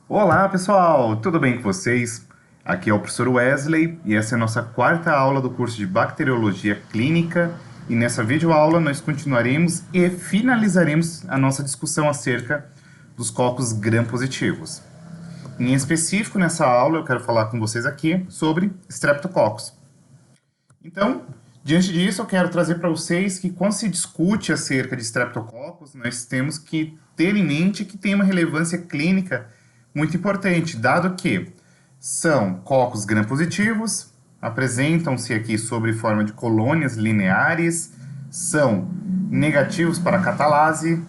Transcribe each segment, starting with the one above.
Olá pessoal, tudo bem com vocês? Aqui é o professor Wesley e essa é a nossa quarta aula do curso de Bacteriologia Clínica e nessa videoaula nós continuaremos e finalizaremos a nossa discussão acerca dos cocos gram-positivos. Em específico, nessa aula eu quero falar com vocês aqui sobre Streptococcus. Então, diante disso, eu quero trazer para vocês que quando se discute acerca de Streptococcus, nós temos que ter em mente que tem uma relevância clínica muito importante, dado que são cocos gram-positivos, apresentam-se aqui sob forma de colônias lineares, são negativos para a catalase,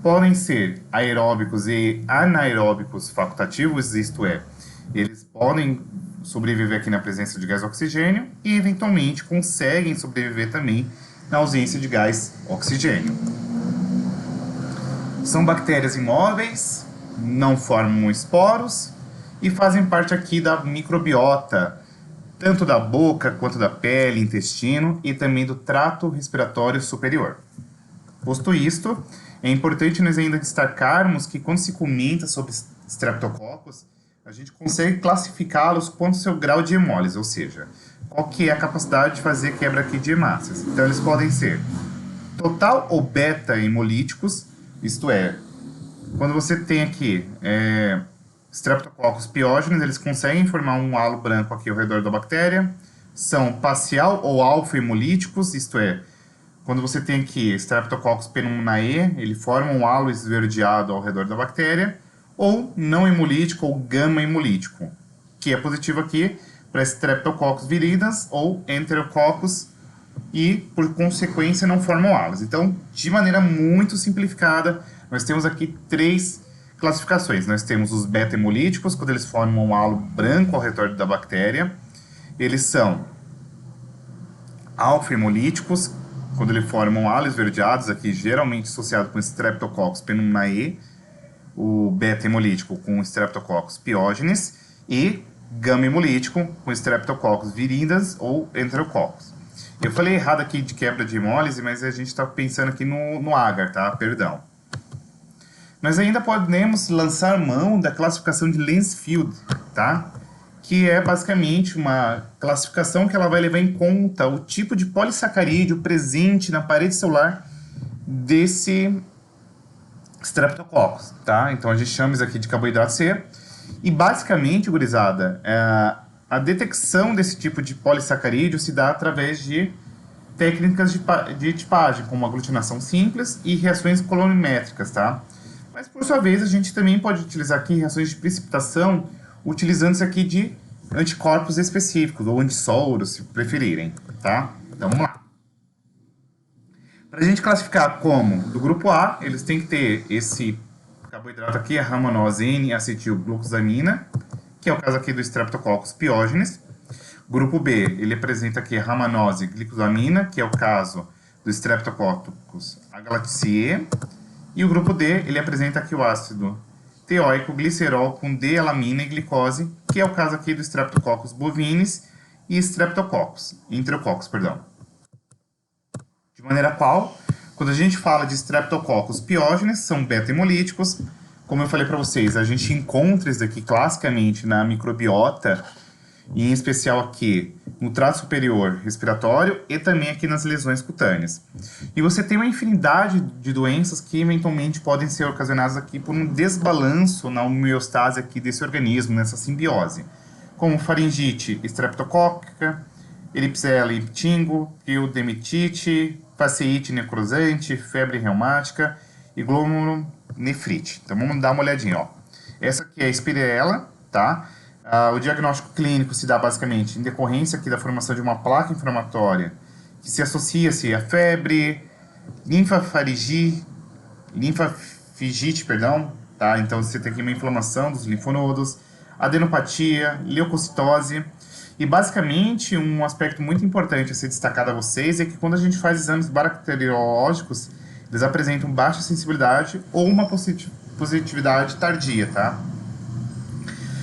podem ser aeróbicos e anaeróbicos facultativos, isto é, eles podem sobreviver aqui na presença de gás oxigênio e, eventualmente, conseguem sobreviver também na ausência de gás oxigênio. São bactérias imóveis, não formam esporos e fazem parte aqui da microbiota, tanto da boca quanto da pele, intestino e também do trato respiratório superior. Posto isto, é importante nós ainda destacarmos que quando se comenta sobre Streptococcus, a gente consegue classificá-los quanto ao seu grau de hemólise, ou seja, qual que é a capacidade de fazer quebra aqui de hemácias. Então eles podem ser total ou beta hemolíticos, isto é, quando você tem aqui Streptococcus pyogenes, eles conseguem formar um halo branco aqui ao redor da bactéria, são parcial ou alfa hemolíticos, isto é, quando você tem aqui Streptococcus pneumoniae, ele forma um halo esverdeado ao redor da bactéria, ou não hemolítico ou gama hemolítico, que é positivo aqui para Streptococcus viridans ou Enterococcus e, por consequência, não formam halos. Então, de maneira muito simplificada, nós temos aqui três classificações. Nós temos os beta-hemolíticos, quando eles formam um halo branco ao redor da bactéria. Eles são alfa-hemolíticos, quando eles formam halos esverdeados, aqui geralmente associado com Streptococcus pneumoniae, o beta-hemolítico com Streptococcus pyogenes, e gama-hemolítico com Streptococcus viridans ou Enterococcus. Eu falei errado aqui de quebra de hemólise, mas a gente está pensando aqui no agar, tá? Perdão. Nós ainda podemos lançar mão da classificação de Lancefield, tá? Que é basicamente uma classificação que ela vai levar em conta o tipo de polissacarídeo presente na parede celular desse Streptococcus, tá? Então a gente chama isso aqui de carboidrato C. E basicamente, gurizada, a detecção desse tipo de polissacarídeo se dá através de técnicas de tipagem, como aglutinação simples e reações colorimétricas, tá? Mas, por sua vez, a gente também pode utilizar aqui reações de precipitação, utilizando-se aqui de anticorpos específicos, ou antissoros, se preferirem, tá? Então, vamos lá. Para a gente classificar como do grupo A, eles têm que ter esse carboidrato aqui, a ramanose N-acetilglucosamina, que é o caso aqui do Streptococcus pyogenes. Grupo B, ele apresenta aqui a ramanose glicosamina, que é o caso do Streptococcus agalactiae. E o grupo D, ele apresenta aqui o ácido teóico glicerol com D-alamina e glicose, que é o caso aqui do Streptococcus bovinis e Streptococcus, Enterococcus, perdão. De maneira qual, quando a gente fala de Streptococcus pyogenes, são beta-hemolíticos. Como eu falei para vocês, a gente encontra isso aqui classicamente na microbiota, e em especial aqui no trato superior respiratório e também aqui nas lesões cutâneas. E você tem uma infinidade de doenças que eventualmente podem ser ocasionadas aqui por um desbalanço na homeostase aqui desse organismo, nessa simbiose, como faringite estreptocócica, Klebsiella ptingo, piodermitite, faceite necrosante, febre reumática e glomerulonefrite. Então vamos dar uma olhadinha, ó. Essa aqui é a Espireella, tá? O diagnóstico clínico se dá basicamente em decorrência aqui da formação de uma placa inflamatória que se associa-se a febre, linfafagite, perdão, tá? Então você tem aqui uma inflamação dos linfonodos, adenopatia, leucocitose. E basicamente um aspecto muito importante a ser destacado a vocês é que quando a gente faz exames bacteriológicos, eles apresentam baixa sensibilidade ou uma positividade tardia, tá?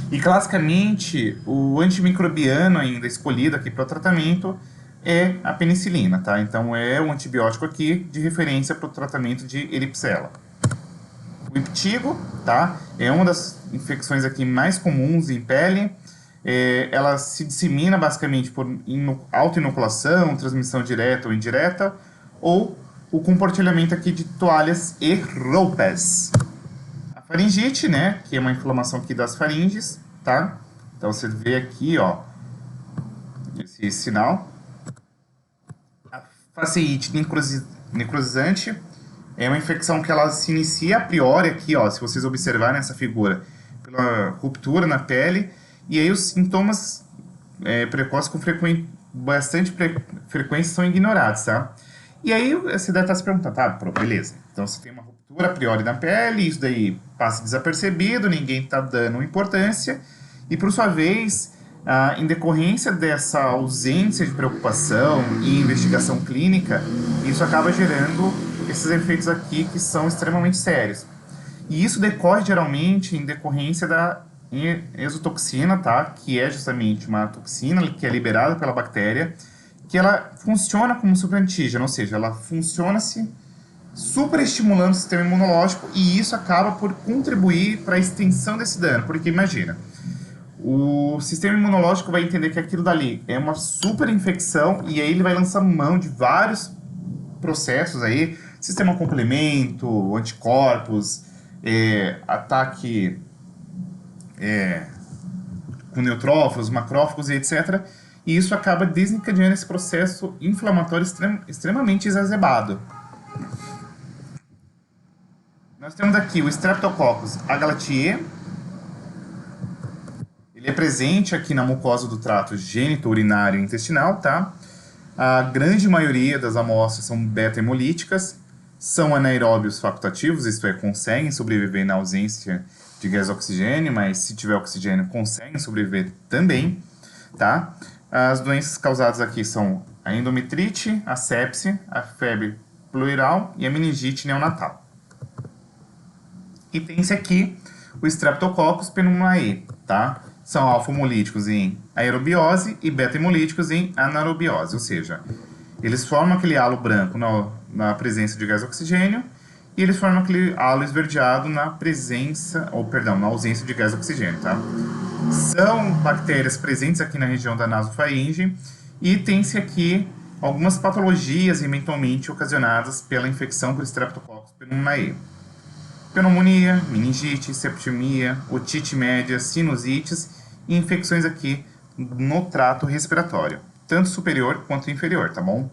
E classicamente o antimicrobiano ainda escolhido aqui para o tratamento é a penicilina, tá? Então é um antibiótico aqui de referência para o tratamento de Ehrlichia. O O impetigo, tá? É uma das infecções aqui mais comuns em pele. Ela se dissemina basicamente por autoinoculação, transmissão direta ou indireta, ou o compartilhamento aqui de toalhas e roupas. A faringite, né, que é uma inflamação aqui das faringes, tá? Então você vê aqui, ó, esse sinal. A faceite necrosante é uma infecção que ela se inicia a priori aqui, ó, se vocês observarem nessa figura, pela ruptura na pele, e aí os sintomas precoces com bastante frequência são ignorados, tá? E aí você deve estar se perguntando, tá, beleza, então você tem uma ruptura a priori na pele, isso daí passa desapercebido, ninguém está dando importância, e por sua vez, em decorrência dessa ausência de preocupação e investigação clínica, isso acaba gerando esses efeitos aqui que são extremamente sérios. E isso decorre geralmente em decorrência da exotoxina, tá? Que é justamente uma toxina que é liberada pela bactéria, que ela funciona como superantígeno, ou seja, ela funciona se superestimulando o sistema imunológico, e isso acaba por contribuir para a extensão desse dano, porque imagina, o sistema imunológico vai entender que aquilo dali é uma super infecção, e aí ele vai lançar mão de vários processos aí, sistema complemento, anticorpos, ataque com neutrófilos, macrófagos e etc. E isso acaba desencadeando esse processo inflamatório extremamente exacerbado. Nós temos aqui o Streptococcus agalactiae. Ele é presente aqui na mucosa do trato gênito-urinário e intestinal, tá? A grande maioria das amostras são beta-hemolíticas, são anaeróbios facultativos, isto é, conseguem sobreviver na ausência de gás oxigênio, mas se tiver oxigênio conseguem sobreviver também, tá? As doenças causadas aqui são a endometrite, a sepse, a febre pleural e a meningite neonatal. E tem-se aqui o Streptococcus pneumoniae, tá? São alfa-hemolíticos em aerobiose e beta-hemolíticos em anaerobiose, ou seja, eles formam aquele halo branco na presença de gás oxigênio e eles formam aquele halo esverdeado na na ausência de gás oxigênio, tá? São bactérias presentes aqui na região da nasofaringe e tem-se aqui algumas patologias eventualmente ocasionadas pela infecção por Streptococcus pneumoniae. Pneumonia, meningite, septicemia, otite média, sinusites e infecções aqui no trato respiratório, tanto superior quanto inferior, tá bom?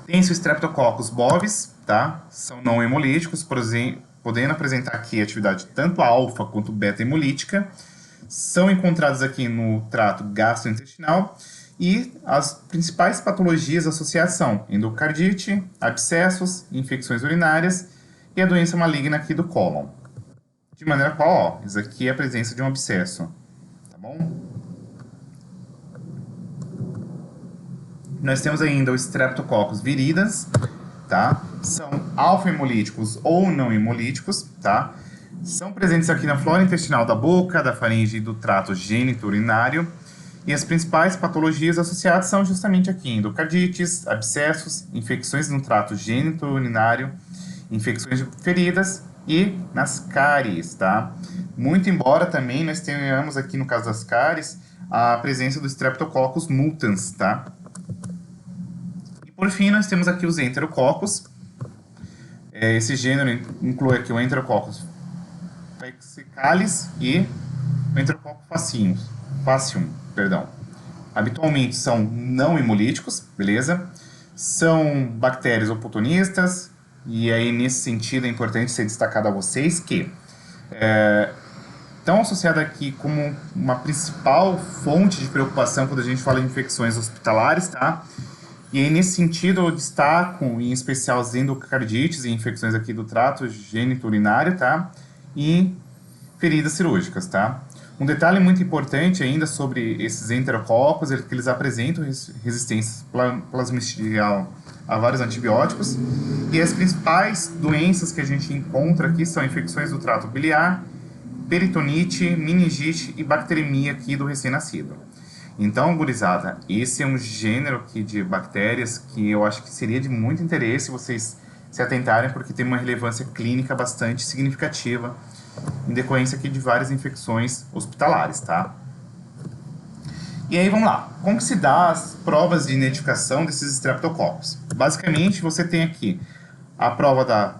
Tem-se o Streptococcus bovis, tá? São não hemolíticos, podendo apresentar aqui atividade tanto alfa quanto beta hemolítica. São encontrados aqui no trato gastrointestinal e as principais patologias associadas são endocardite, abscessos, infecções urinárias e a doença maligna aqui do cólon. De maneira qual, ó, isso aqui é a presença de um abscesso, tá bom? Nós temos ainda o Streptococcus viridans, tá? São alfa-hemolíticos ou não hemolíticos, tá? São presentes aqui na flora intestinal da boca, da faringe e do trato gênito-urinário. E as principais patologias associadas são justamente aqui endocardites, abscessos, infecções no trato gênito-urinário, infecções de feridas e nas cáries, tá? Muito embora também nós tenhamos aqui no caso das cáries a presença do Streptococcus mutans, tá? E por fim nós temos aqui os enterococcus. Esse gênero inclui aqui o Enterococcus faecalis e o Enterococcus facium, perdão. Habitualmente são não hemolíticos, beleza? São bactérias oportunistas. E aí, nesse sentido, é importante ser destacado a vocês que estão associadas aqui como uma principal fonte de preocupação quando a gente fala de infecções hospitalares, tá? E aí, nesse sentido, eu destaco, em especial, as endocardites e infecções aqui do trato gênito-urinário, tá? E feridas cirúrgicas, tá? Um detalhe muito importante ainda sobre esses enterococos é que eles apresentam resistência plasmodial a vários antibióticos, e as principais doenças que a gente encontra aqui são infecções do trato biliar, peritonite, meningite e bacteremia aqui do recém-nascido. Então, gurizada, esse é um gênero aqui de bactérias que eu acho que seria de muito interesse vocês se atentarem, porque tem uma relevância clínica bastante significativa em decorrência aqui de várias infecções hospitalares, tá? E aí, vamos lá. Como que se dá as provas de identificação desses estreptococos? Basicamente, você tem aqui a prova da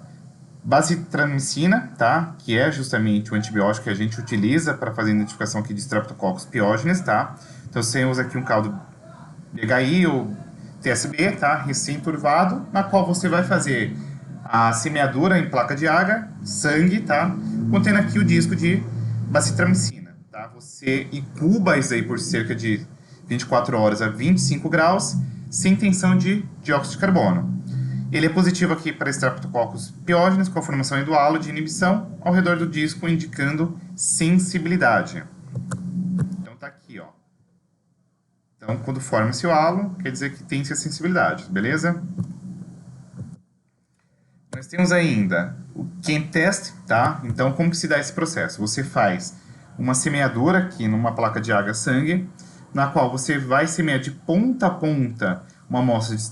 bacitracina, tá? Que é justamente o antibiótico que a gente utiliza para fazer a identificação aqui de Streptococcus pyogenes, tá? Então, você usa aqui um caldo BHI ou TSB, tá? Recém-turvado, na qual você vai fazer a semeadura em placa de agar, sangue, tá? Contendo aqui o disco de bacitracina, tá? Você incuba isso aí por cerca de 24 horas a 25 graus, sem tensão de dióxido de carbono. Ele é positivo aqui para Streptococcus pyogenes, com a formação do halo de inibição ao redor do disco, indicando sensibilidade. Então tá aqui, ó. Então, quando forma-se o halo, quer dizer que tem-se a sensibilidade, beleza? Nós temos ainda o ChemTest, tá? Então, como que se dá esse processo? Você faz uma semeadura aqui numa placa de agar-sangue, na qual você vai semear de ponta a ponta uma amostra de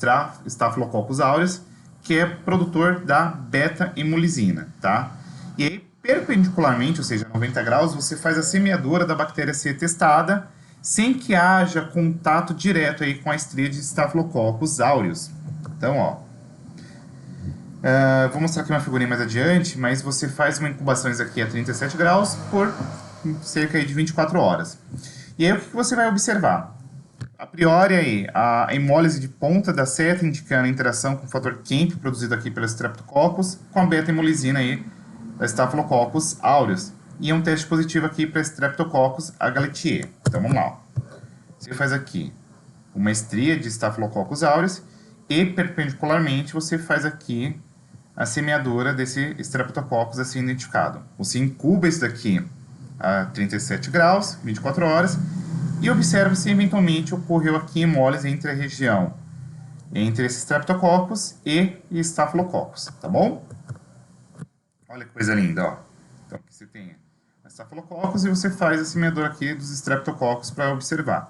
Staphylococcus aureus, que é produtor da beta-hemolisina, tá? E aí, perpendicularmente, ou seja, 90 graus, você faz a semeadura da bactéria ser testada, sem que haja contato direto aí com a estria de Staphylococcus aureus. Então, ó, vou mostrar aqui uma figurinha mais adiante, mas você faz uma incubação aqui a 37 graus por cerca de 24 horas. E aí, o que você vai observar? A priori, aí, a hemólise de ponta da seta indicando a interação com o fator Kemp, produzido aqui pelo Streptococcus, com a beta-hemolisina aí, da Staphylococcus aureus. E é um teste positivo aqui para Streptococcus agaletiae. Então, vamos lá. Você faz aqui uma estria de Staphylococcus aureus e, perpendicularmente, você faz aqui a semeadura desse Streptococcus assim identificado. Você incuba isso daqui a 37 graus, 24 horas, e observa se eventualmente ocorreu aqui hemólise entre a região, entre esse Streptococcus e Staphylococcus, tá bom? Olha que coisa linda, ó. Então aqui você tem a Staphylococcus e você faz a semeadura aqui dos Streptococcus para observar.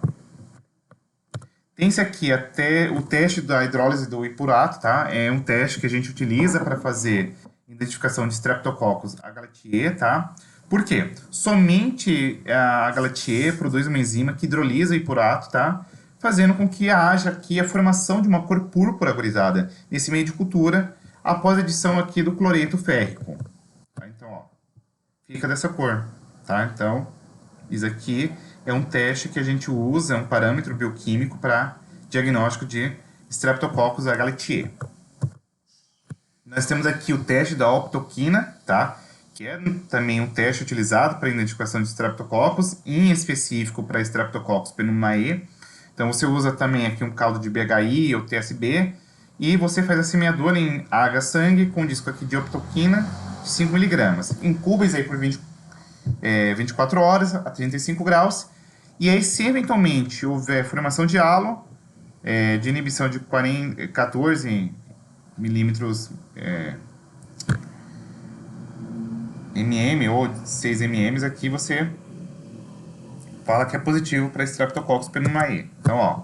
Tem-se aqui até o teste da hidrólise do ipurato, tá? É um teste que a gente utiliza para fazer identificação de Streptococcus agaletiae, tá? Por quê? Somente a agaletiae produz uma enzima que hidrolisa o ipurato, tá? Fazendo com que haja aqui a formação de uma cor púrpura agorizada nesse meio de cultura após a adição aqui do cloreto férrico. Tá? Então, ó, fica dessa cor, tá? Então, isso aqui é um teste que a gente usa, é um parâmetro bioquímico para diagnóstico de Streptococcus agaletiae. Nós temos aqui o teste da optoquina, tá? Que é também um teste utilizado para identificação de Streptococcus, em específico para Streptococcus pneumoniae. Então, você usa também aqui um caldo de BHI ou TSB, e você faz a semeadura em agar-sangue com disco aqui de optoquina de 5 mg. Incuba isso aí por 24 horas a 35 graus. E aí, se eventualmente houver formação de halo, de inibição de 14 milímetros mm ou 6 mm, aqui você fala que é positivo para Streptococcus pneumoniae. Então, ó,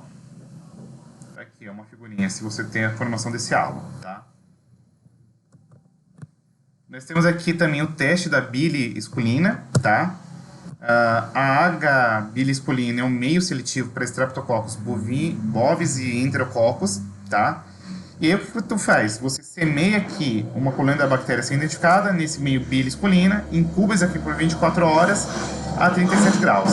tá aqui uma figurinha se você tem a formação desse halo, tá? Nós temos aqui também o teste da bile esculina, tá? A H-bile esculina é um meio seletivo para Streptococcus bovis e Enterococcus, tá? E aí o que tu faz? Você semeia aqui uma colônia da bactéria sem identificada nesse meio bile esculina, incuba isso aqui por 24 horas a 37 graus.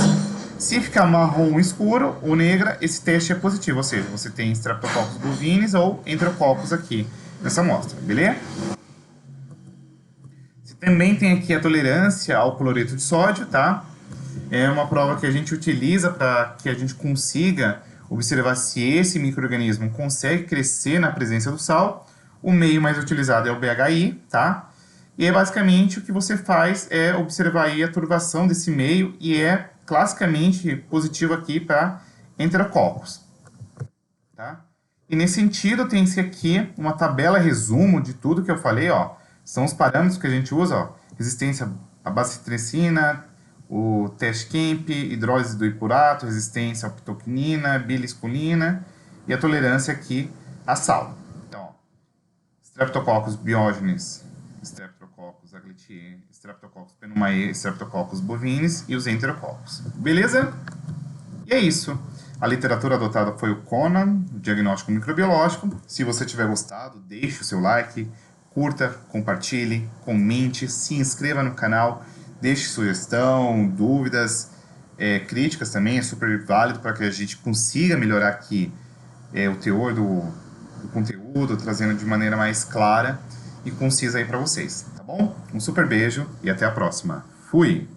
Se ficar marrom escuro ou negra, esse teste é positivo, ou seja, você tem Streptococcus bovinis ou Enterococcus aqui nessa amostra, beleza? Você também tem aqui a tolerância ao cloreto de sódio, tá? É uma prova que a gente utiliza para que a gente consiga observar se esse micro-organismo consegue crescer na presença do sal. O meio mais utilizado é o BHI, tá? E basicamente o que você faz é observar aí a turvação desse meio e é classicamente positivo aqui para Enterococcus, tá? E nesse sentido tem-se aqui uma tabela resumo de tudo que eu falei, ó. São os parâmetros que a gente usa, ó. Resistência à bacitracina, o teste Kemp, hidrólise do ipurato, resistência à optoquinina, bile esculina e a tolerância aqui a sal. Então, ó, Streptococcus pyogenes, Streptococcus aglytiae, Streptococcus pneumoniae, Streptococcus bovinis e os enterococos. Beleza? E é isso. A literatura adotada foi o Conan, o diagnóstico microbiológico. Se você tiver gostado, deixe o seu like, curta, compartilhe, comente, se inscreva no canal, deixe sugestão, dúvidas, críticas também, é super válido para que a gente consiga melhorar aqui o teor do conteúdo, trazendo de maneira mais clara e concisa aí para vocês, tá bom? Um super beijo e até a próxima. Fui!